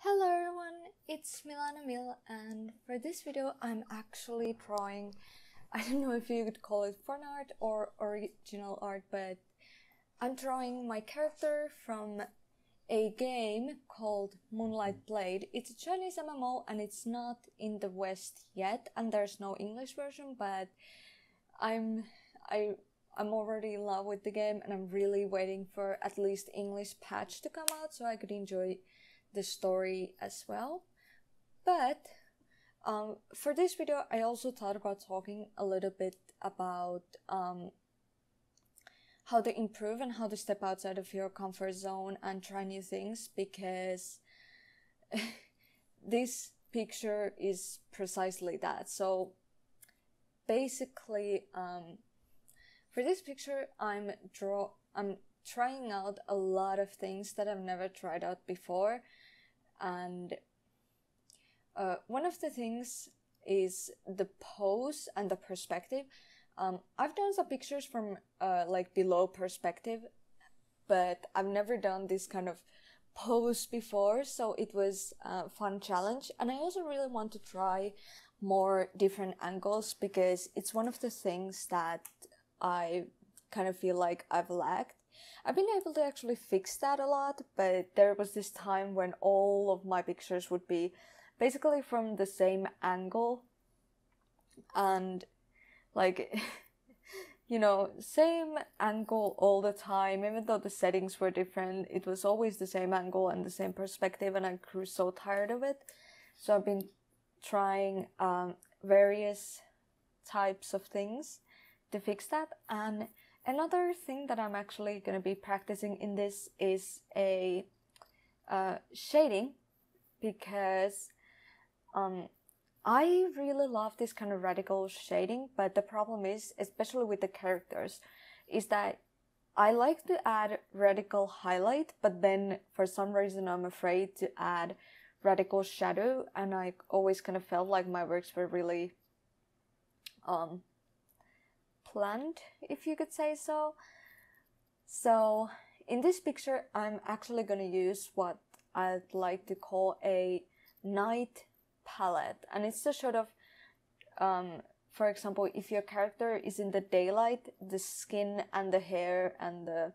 Hello everyone, it's Milana Mil, and for this video I'm actually drawing, I don't know if you could call it fan art or original art, but I'm drawing my character from a game called Moonlight. It's a Chinese MMO and it's not in the West yet, and there's no English version, but I'm already in love with the game and I'm really waiting for at least English patch to come out so I could enjoy the story as well. But for this video I also thought about talking a little bit about how to improve and how to step outside of your comfort zone and try new things, because this picture is precisely that. So basically for this picture I'm trying out a lot of things that I've never tried out before, and one of the things is the pose and the perspective. I've done some pictures from like below perspective, but I've never done this kind of pose before, so it was a fun challenge. And I also really want to try more different angles, because it's one of the things that I kind of feel like I've lacked. I've been able to actually fix that a lot, but there was this time when all of my pictures would be basically from the same angle, and like you know, same angle all the time, even though the settings were different, it was always the same angle and the same perspective, and I grew so tired of it. So I've been trying various types of things to fix that. And another thing that I'm actually going to be practicing in this is a shading, because I really love this kind of radical shading, but the problem is, especially with the characters, is that I like to add radical highlight, but then for some reason I'm afraid to add radical shadow, and I always kind of felt like my works were really planned, if you could say so. So in this picture I'm actually going to use what I'd like to call a night palette, and it's the sort of for example, if your character is in the daylight, the skin and the hair and the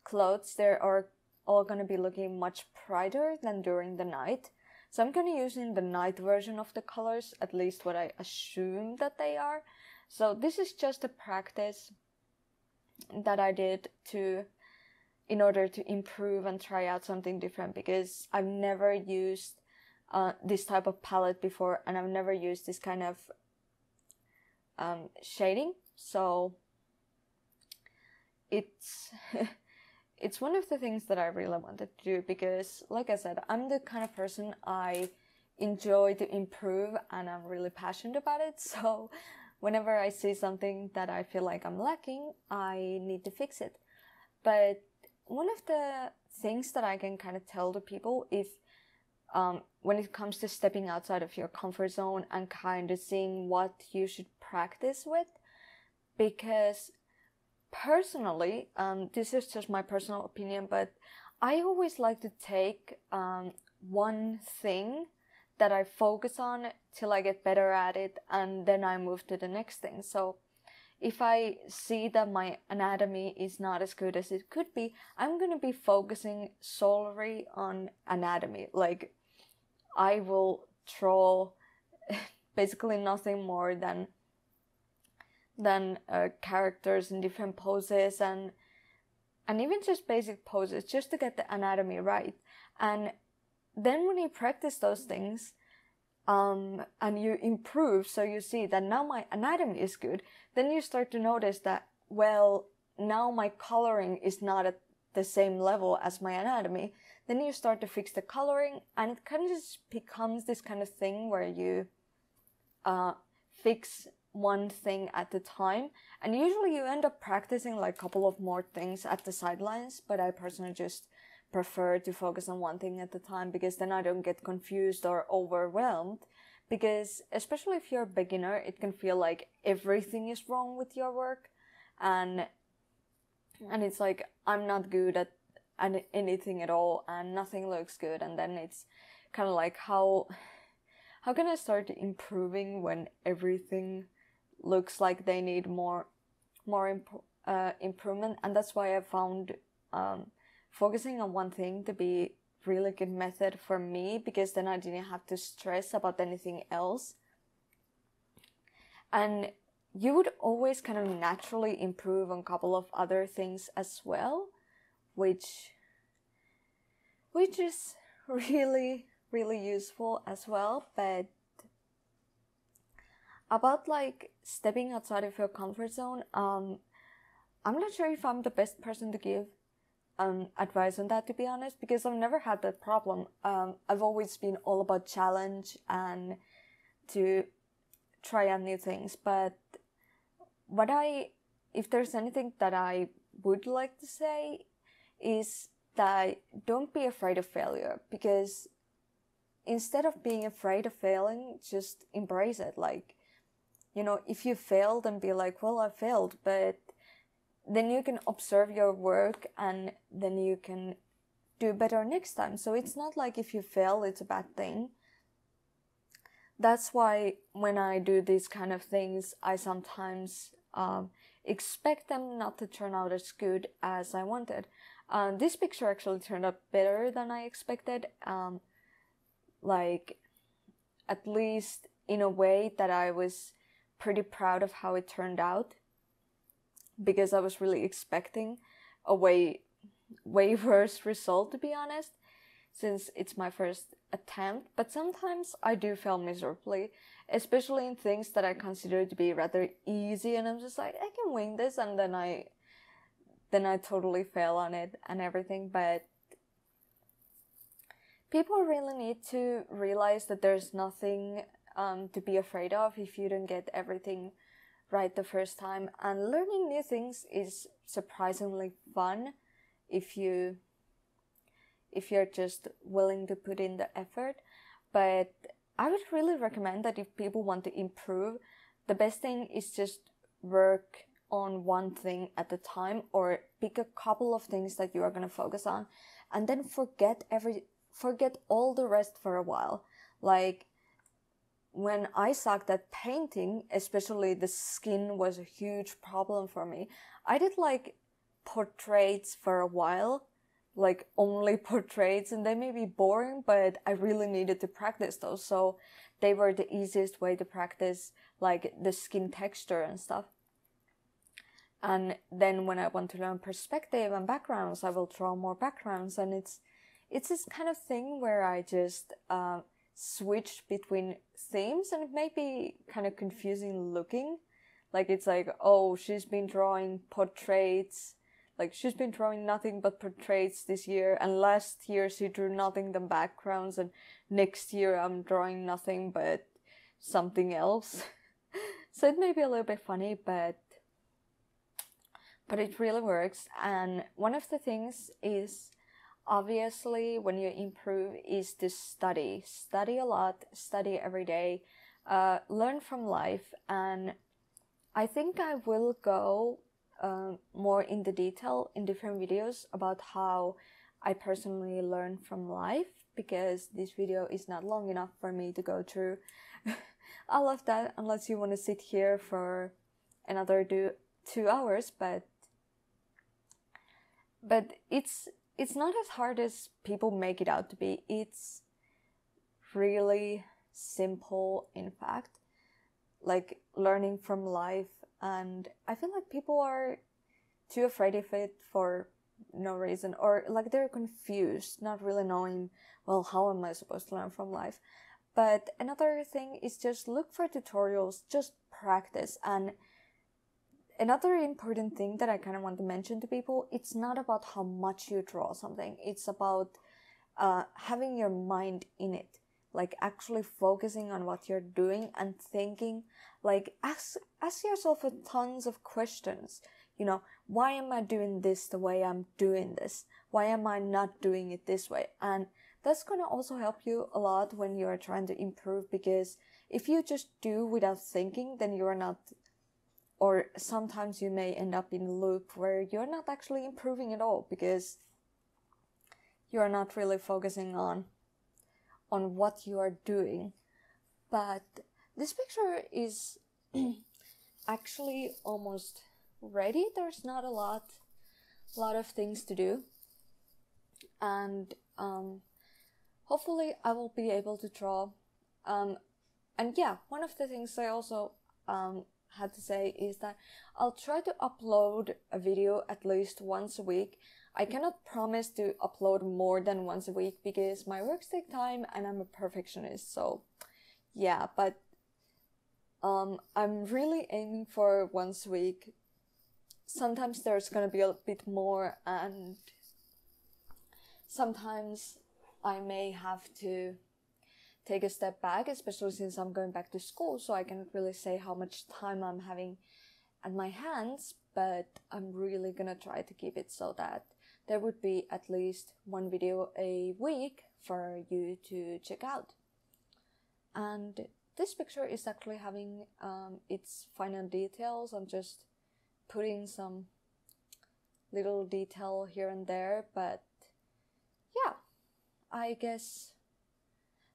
clothes, they are all going to be looking much brighter than during the night. So I'm going to use in the night version of the colors, at least what I assume that they are. So this is just a practice that I did in order to improve and try out something different, because I've never used this type of palette before, and I've never used this kind of shading. So it's it's one of the things that I really wanted to do, because like I said, I'm the kind of person I enjoy to improve and I'm really passionate about it. So whenever I see something that I feel like I'm lacking, I need to fix it. But one of the things that I can kind of tell to people, if when it comes to stepping outside of your comfort zone and kind of seeing what you should practice with, because personally, this is just my personal opinion, but I always like to take one thing that I focus on till I get better at it, and then I move to the next thing. So if I see that my anatomy is not as good as it could be, I'm going to be focusing solely on anatomy. Like, I will draw basically nothing more than characters in different poses, and even just basic poses, just to get the anatomy right. And then when you practice those things and you improve, so you see that now my anatomy is good, then you start to notice that, well, now my coloring is not at the same level as my anatomy. Then you start to fix the coloring, and it kind of just becomes this kind of thing where you fix one thing at a time, and usually you end up practicing like a couple of more things at the sidelines, but I personally just prefer to focus on one thing at a time, because then I don't get confused or overwhelmed, because especially if you're a beginner, it can feel like everything is wrong with your work, and it's like I'm not good at anything at all and nothing looks good, and then it's kind of like how can I start improving when everything looks like they need more improvement. And that's why I found focusing on one thing to be really good method for me, because then I didn't have to stress about anything else. And you would always kind of naturally improve on a couple of other things as well, which is really useful as well. But about like stepping outside of your comfort zone, I'm not sure if I'm the best person to give advice on that, to be honest, because I've never had that problem. I've always been all about challenge and to try out new things. But if there's anything that I would like to say is that don't be afraid of failure, because instead of being afraid of failing, just embrace it. Like, you know, if you failed, then be like, well, I failed, but then you can observe your work and then you can do better next time. So it's not like if you fail, it's a bad thing. That's why when I do these kind of things, I sometimes expect them not to turn out as good as I wanted. This picture actually turned out better than I expected. Like, at least in a way that I was pretty proud of how it turned out, because I was really expecting a way worse result, to be honest, since it's my first attempt. But sometimes I do fail miserably, especially in things that I consider to be rather easy, and I'm just like, I can wing this, and then I totally fail on it and everything. But people really need to realize that there's nothing to be afraid of if you don't get everything right the first time. And learning new things is surprisingly fun if you're just willing to put in the effort. But I would really recommend that if people want to improve, the best thing is just work on one thing at a time, or pick a couple of things that you are going to focus on, and then forget all the rest for a while. Like, when I sucked at painting, especially the skin was a huge problem for me. I did like portraits for a while, like only portraits, and they may be boring, but I really needed to practice those. So they were the easiest way to practice like the skin texture and stuff. And then when I want to learn perspective and backgrounds, I will draw more backgrounds. And it's this kind of thing where I just switch between themes, and it may be kind of confusing looking. Like, it's like, oh, she's been drawing portraits, like she's been drawing nothing but portraits this year, and last year she drew nothing but backgrounds, and next year I'm drawing nothing but something else. So it may be a little bit funny, but it really works. And one of the things is, obviously, when you improve, is to study a lot, study every day, learn from life. And I think I will go more into detail in different videos about how I personally learn from life, because this video is not long enough for me to go through all of that, unless you want to sit here for another 2 hours. But it's not as hard as people make it out to be. It's really simple, in fact, like learning from life. And I feel like people are too afraid of it for no reason, or like they're confused, not really knowing, well, how am I supposed to learn from life? But another thing is just look for tutorials, just practice. And another important thing that I kind of want to mention to people, it's not about how much you draw something. It's about having your mind in it, like actually focusing on what you're doing and thinking. Like, ask yourself tons of questions. You know, why am I doing this the way I'm doing this? Why am I not doing it this way? And that's going to also help you a lot when you're trying to improve, because if you just do without thinking, then you are not, or sometimes you may end up in a loop where you're not actually improving at all, because you're not really focusing on on what you are doing. But this picture is actually almost ready. There's not a lot of things to do, and hopefully I will be able to draw. And yeah, one of the things I also had to say is that I'll try to upload a video at least once a week. I cannot promise to upload more than once a week because my works take time and I'm a perfectionist, so yeah, but I'm really aiming for once a week. Sometimes there's gonna be a bit more, and sometimes I may have to take a step back, especially since I'm going back to school, so I cannot really say how much time I'm having at my hands, but I'm really gonna try to keep it so that there would be at least one video a week for you to check out. And this picture is actually having its final details. I'm just putting some little detail here and there, but yeah, I guess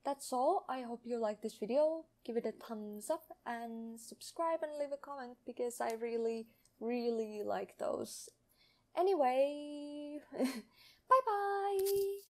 that's all. I hope you like this video. Give it a thumbs up and subscribe and leave a comment because I really like those. Anyway, bye bye!